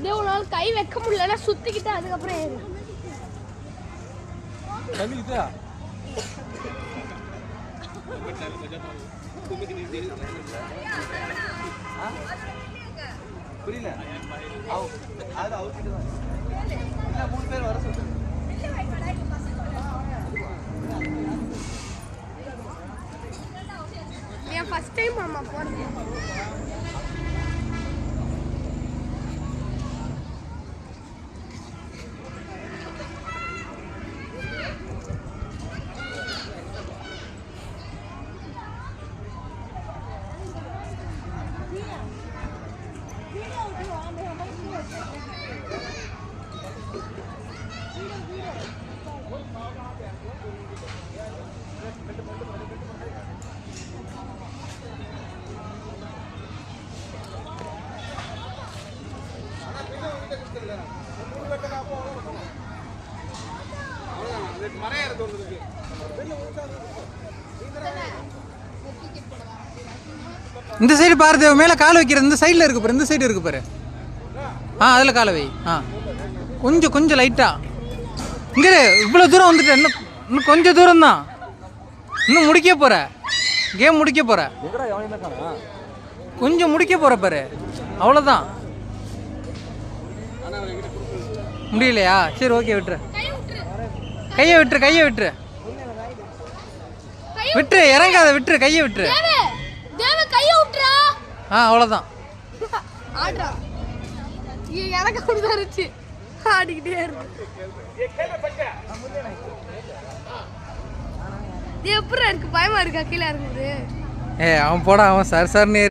தேவனால கை வைக்க முடியலன்னா சுத்திக்கிட்டு அதுக்கப்புறம் ஏறு. புரியல. அது அவுட்டிட்டு தான். இல்ல 3 பேர் வர சொல்லுங்க. ஏன் ஃபர்ஸ்ட் டைம் அம்மா போறது. இந்த சைடு பாரு தேவ, மேலே கால் வைக்கிற இந்த சைடில் இருக்கு பாரு, இந்த சைடு இருக்கு பாரு. அதில் காலை வை. கொஞ்சம் லைட்டாக இங்கே இவ்வளோ தூரம் வந்துட்டு இன்னும் கொஞ்சம் தூரம் தான். இன்னும் முடிக்க போகிற, கேம் முடிக்க போகிற, கொஞ்சம் முடிக்க போகிற பாரு, அவ்வளோதான். முடியலையா? சரி ஓகே, விட்டுரு. கையை விட்டுரு இறங்காத, விட்டுரு, கையை விட்டுரு. அவ்வளோதான். எனக்கு அப்படிதான் இருந்துச்சு, ஆடிக்கிட்டே இருக்கு. எப்படி இருக்கு? பயமா இருக்கா கீழே இருக்குது? அவன் போடா, அவன் சார்